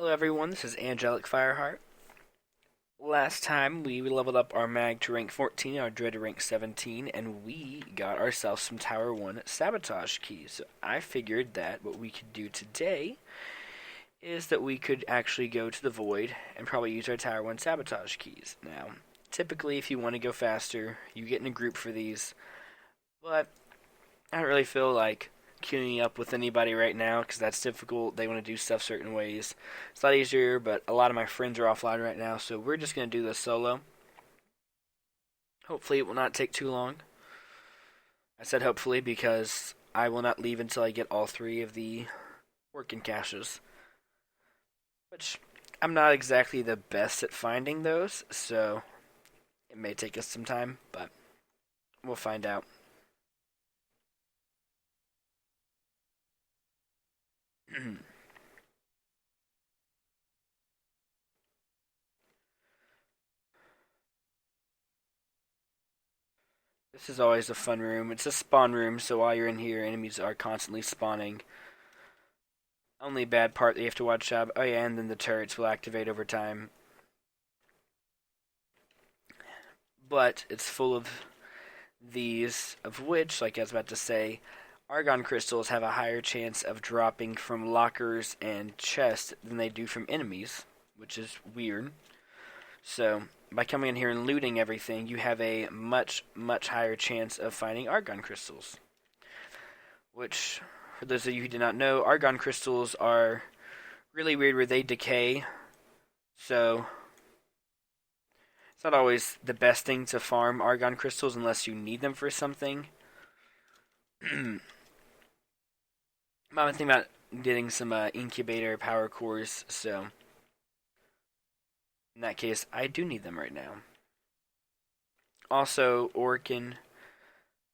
Hello everyone, this is Angelic Fireheart. Last time we leveled up our mag to rank 14, our druid to rank 17, and we got ourselves some Tower I Sabotage keys. So I figured that what we could do today is that we could actually go to the Void and probably use our Tower I Sabotage keys. Now, typically if you want to go faster, you get in a group for these, but I don't really feel like queuing up with anybody right now because that's difficult. They want to do stuff certain ways. It's a lot easier, but a lot of my friends are offline right now, so we're just going to do this solo. Hopefully it will not take too long. I said hopefully because I will not leave until I get all three of the working caches, which I'm not exactly the best at finding those, so it may take us some time, but we'll find out. This is always a fun room. It's a spawn room, so while you're in here, enemies are constantly spawning. Only bad part that you have to watch out. Oh yeah, and then the turrets will activate over time. But it's full of these, of which, like I was about to say, argon crystals have a higher chance of dropping from lockers and chests than they do from enemies, which is weird. So, by coming in here and looting everything, you have a much, much higher chance of finding argon crystals. Which, for those of you who do not know, argon crystals are really weird where they decay. So, it's not always the best thing to farm argon crystals unless you need them for something. I'm thinking about getting some incubator power cores, so in that case, I do need them right now. Also, Orkin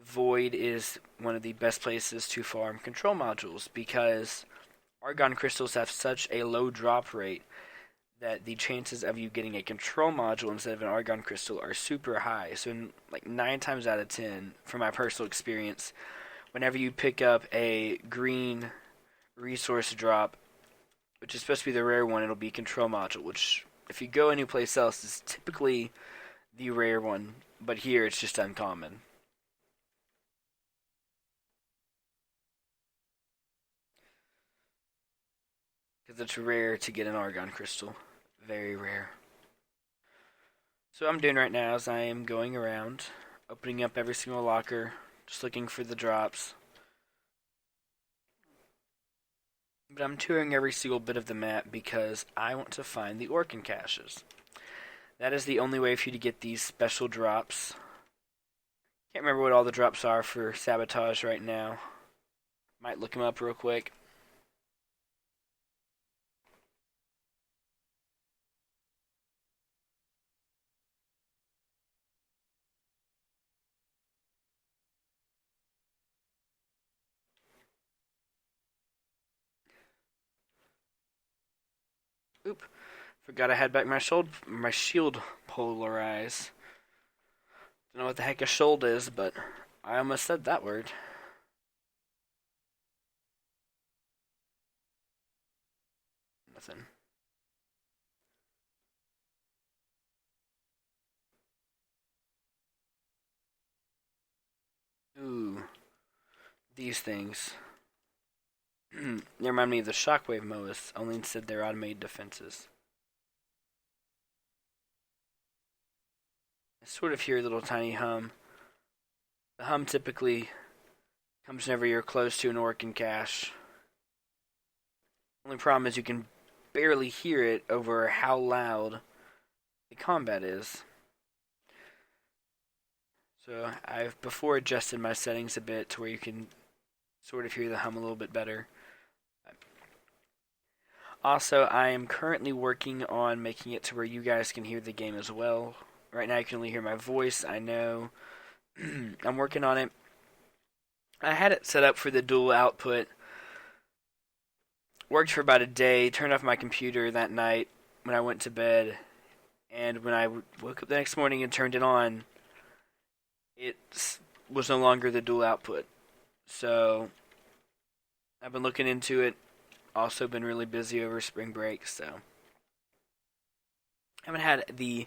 Void is one of the best places to farm control modules because argon crystals have such a low drop rate that the chances of you getting a control module instead of an argon crystal are super high. So, like 9 times out of 10, from my personal experience, whenever you pick up a green resource drop, which is supposed to be the rare one, it'll be control module, which if you go any place else is typically the rare one, but here it's just uncommon. Because it's rare to get an argon crystal. Very rare. So what I'm doing right now is I am going around, opening up every single locker, just looking for the drops. But I'm touring every single bit of the map because I want to find the Orkin caches. That is the only way for you to get these special drops. Can't remember what all the drops are for Sabotage right now. Might look them up real quick. Oop. Forgot I had back my shield polarize. Don't know what the heck a shield is, but I almost said that word. Nothing. Ooh. These things. They remind me of the shockwave Moas, only instead they're automated defenses. I sort of hear a little tiny hum. The hum typically comes whenever you're close to an Orkin cache. Only problem is you can barely hear it over how loud the combat is. So I've before adjusted my settings a bit to where you can sort of hear the hum a little bit better. Also, I am currently working on making it to where you guys can hear the game as well. Right now you can only hear my voice, I know. I'm working on it. I had it set up for the dual output. Worked for about a day, turned off my computer that night when I went to bed. And when I woke up the next morning and turned it on, it was no longer the dual output. So, I've been looking into it. also been really busy over spring break, so haven't had the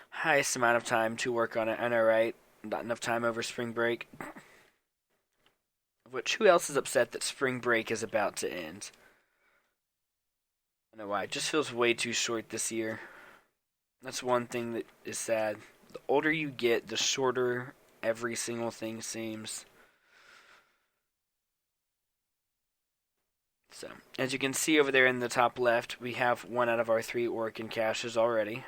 highest amount of time to work on it. I know, right? Not enough time over spring break. Which, who else is upset that spring break is about to end? I don't know why. It just feels way too short this year. That's one thing that is sad. The older you get, the shorter every single thing seems. So, as you can see over there in the top left, we have 1 out of our 3 Orkin caches already.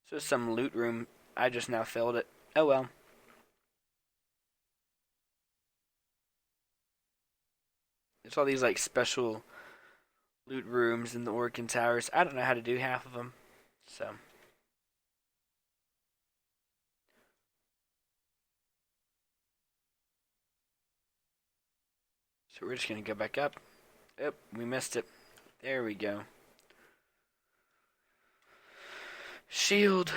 So some loot room. I just now filled it. Oh well. There's all these like special loot rooms in the Orkin towers. I don't know how to do half of them. So we're just going to go back up. Oh, we missed it. There we go. Shield.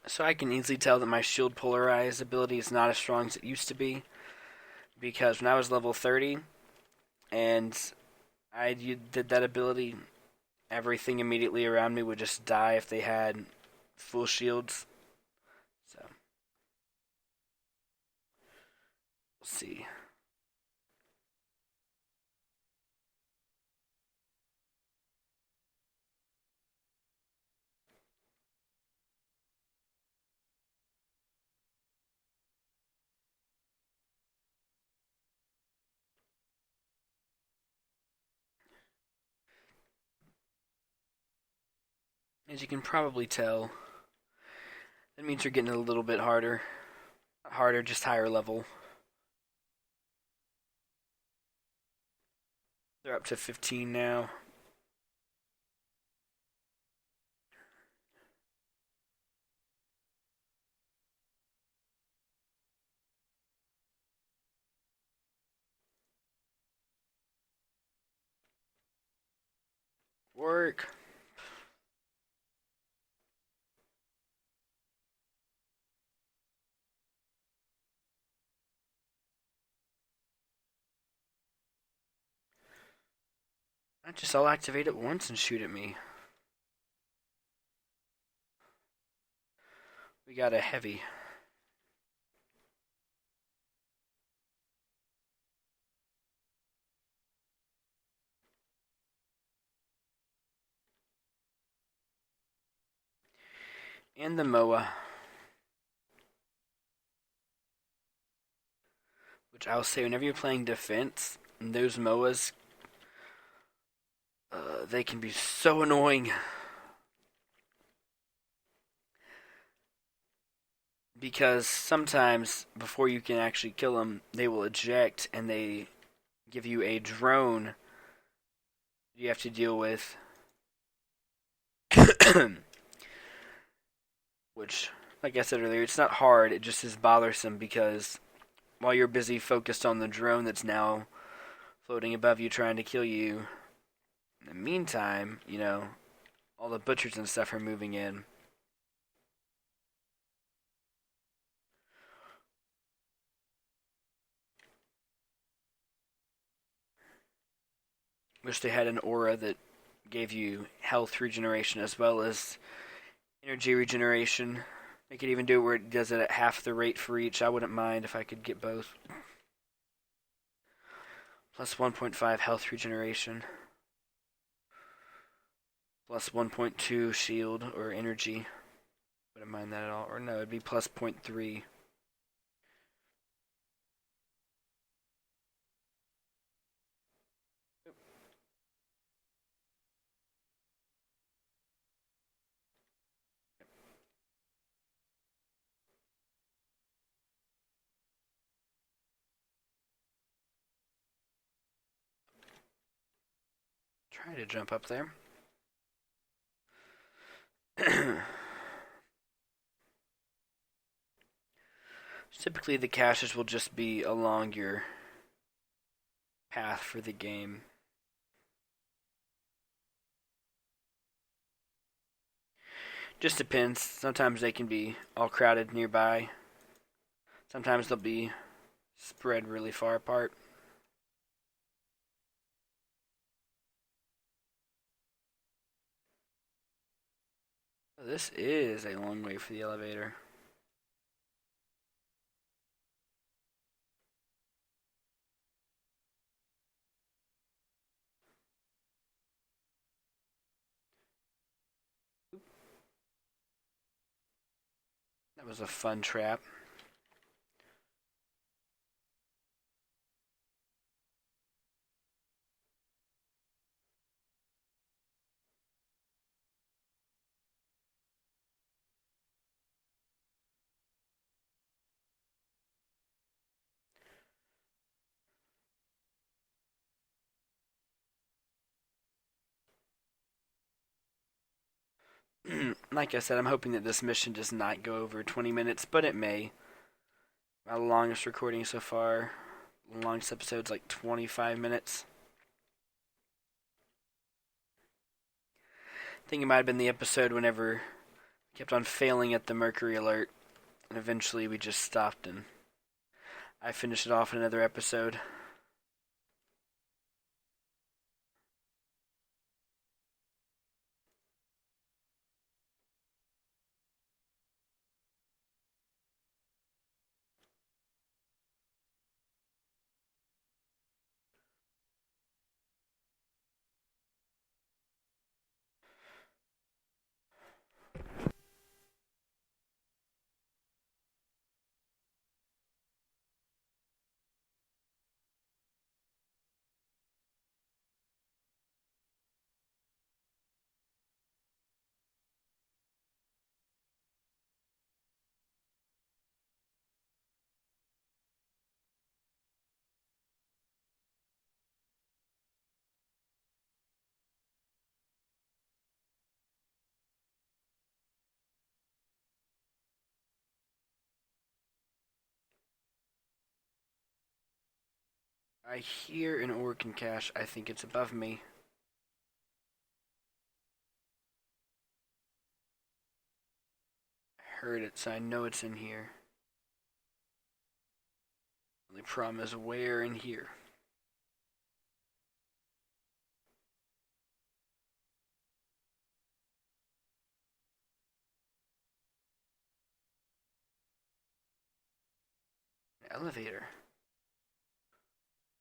So I can easily tell that my shield polarize ability is not as strong as it used to be. Because when I was level 30 and I did that ability, everything immediately around me would just die if they had full shields. So we'll see. As you can probably tell, that means you're getting a little bit harder. Harder, just higher level. They're up to 15 now. Work. I just all activate it once and shoot at me. We got a heavy. And the MOA. Which I'll say, whenever you're playing defense, those MOAs, they can be so annoying. Because sometimes, before you can actually kill them, they will eject and they give you a drone you have to deal with. Which, like I said earlier, it's not hard, it just is bothersome because while you're busy focused on the drone that's now floating above you trying to kill you, in the meantime, all the butchers and stuff are moving in. Wish they had an aura that gave you health regeneration as well as energy regeneration. They could even do it where it does it at half the rate for each. I wouldn't mind if I could get both. Plus 1.5 health regeneration. Plus 1.2 shield or energy. Wouldn't mind that at all. Or no, it'd be plus 0.3. Try to jump up there. Typically the caches will just be along your path for the game. Just depends. Sometimes they can be all crowded nearby. Sometimes they'll be spread really far apart. This is a long way for the elevator. That was a fun trap. Like I said, I'm hoping that this mission does not go over 20 minutes, but it may. My longest recording so far, longest episode's like 25 minutes. I think it might have been the episode whenever I kept on failing at the mercury alert, and eventually we just stopped and I finished it off in another episode. I hear an organ cache. I think it's above me. I heard it, so I know it's in here. Only problem is where in here. Elevator.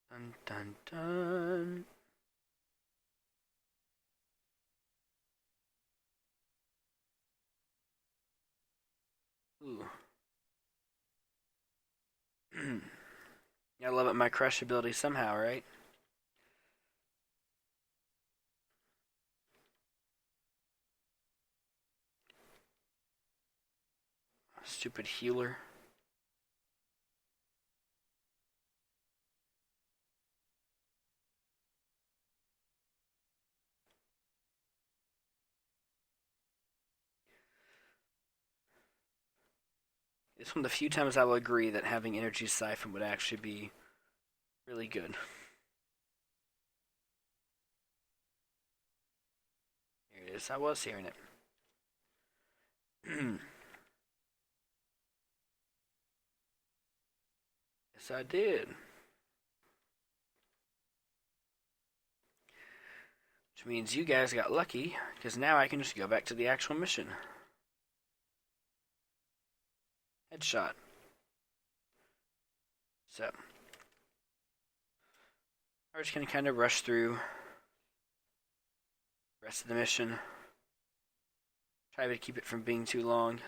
Dun dun dun. Ooh. Gotta love it, my crush ability somehow, right? Stupid healer. It's one of the few times I will agree that having energy siphon would actually be really good. Here it is. I was hearing it. Yes, I did. Which means you guys got lucky, because now I can just go back to the actual mission. Headshot. So, we're just going to kind of rush through the rest of the mission. Try to keep it from being too long.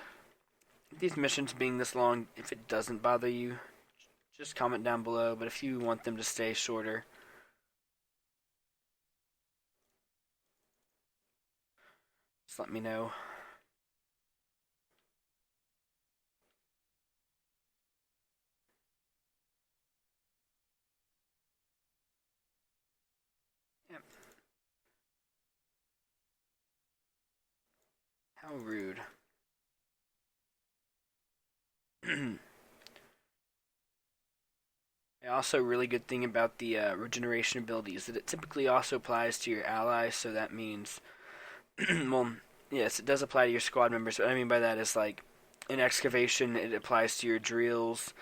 These missions being this long, if it doesn't bother you, just comment down below. But if you want them to stay shorter, just let me know. Yep. How rude. Also, a really good thing about the regeneration ability is that it typically also applies to your allies, so that means, well, Yes, it does apply to your squad members. What I mean by that is like in excavation, it applies to your drills.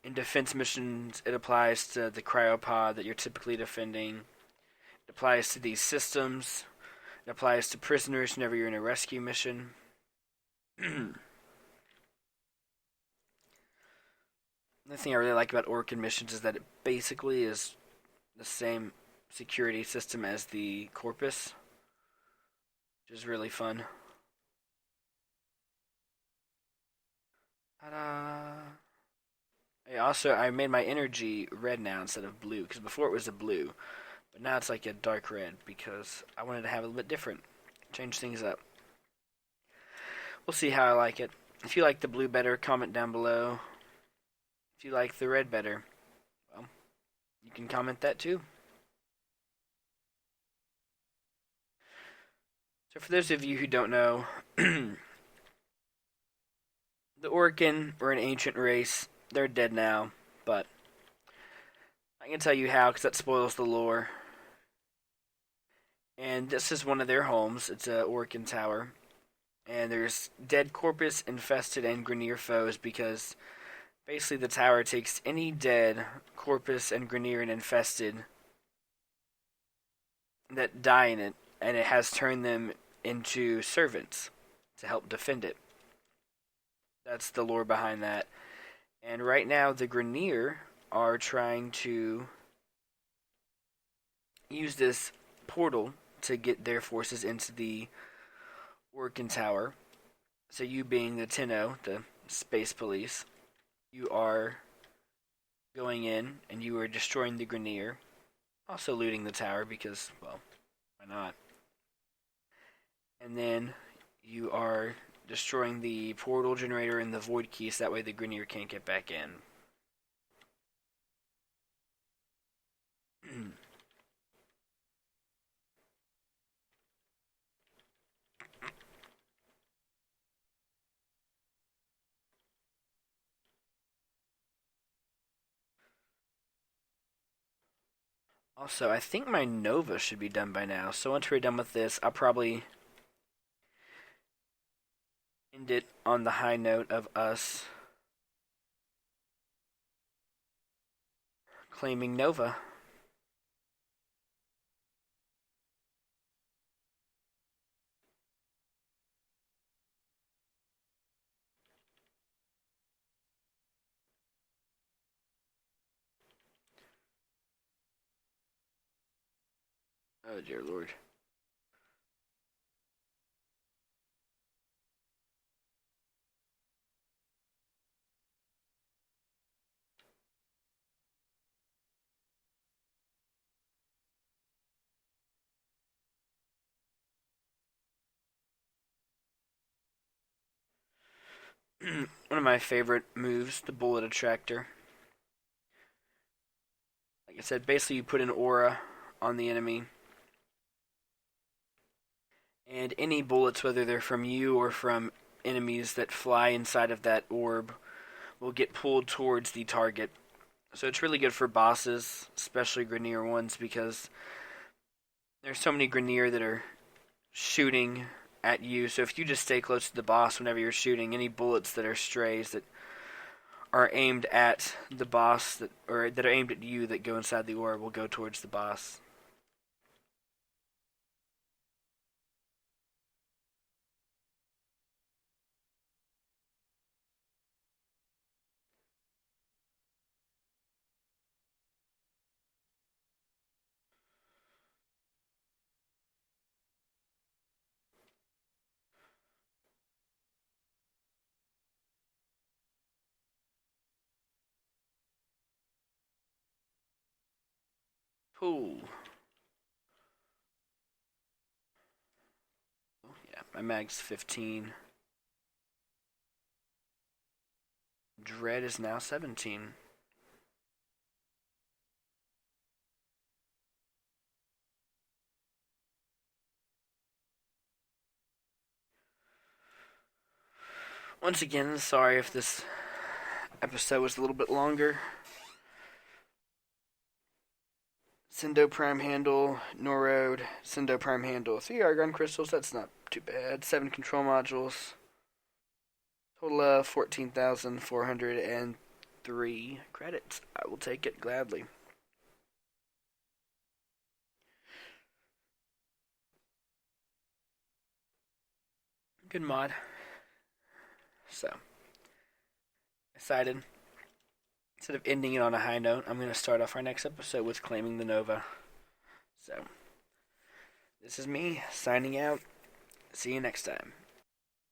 In defense missions, it applies to the cryopod that you're typically defending. It applies to these systems. It applies to prisoners whenever you're in a rescue mission. The thing I really like about Orkin missions is that it basically is the same security system as the Corpus, which is really fun. Ta-da! I made my energy red now instead of blue, because before it was a blue, but now it's like a dark red because I wanted to have it a little bit different, change things up. We'll see how I like it. If you like the blue better, comment down below. If you like the red better, well, you can comment that too. So for those of you who don't know, the Orkin were an ancient race. They're dead now, but I can tell you how because that spoils the lore. And this is one of their homes. It's a Orkin tower. And there's dead Corpus, infested, and Grineer foes because basically the tower takes any dead Corpus and Grineer and infested that die in it, and it has turned them into servants to help defend it. That's the lore behind that. And right now, the Grineer are trying to use this portal to get their forces into the Orkin Tower. So you being the Tenno, the space police, you are going in and you are destroying the Grineer. Also looting the tower because, well, why not? And then you are destroying the portal generator and the void key so that way the Grineer can't get back in. Also, I think my Nova should be done by now, so once we're done with this, I'll probably end it on the high note of us claiming Nova. Oh dear lord. One of my favorite moves, the bullet attractor. Like I said, basically you put an aura on the enemy, and any bullets, whether they're from you or from enemies that fly inside of that orb, will get pulled towards the target. So it's really good for bosses, especially Grineer ones, because there's so many Grineer that are shooting at you. So if you just stay close to the boss whenever you're shooting, any bullets that are strays that are aimed at the boss or that are aimed at you that go inside the orb will go towards the boss. Cool. Yeah, my mag's 15. Dread is now 17. Once again, sorry if this episode was a little bit longer. Sendo Prime handle, Norode, Sendo Prime handle, 3 Argon crystals, that's not too bad. 7 control modules. Total of 14,403 credits. I will take it gladly. Good mod. So, excited. Instead of ending it on a high note, I'm going to start off our next episode with claiming the Nova. So, this is me signing out. See you next time.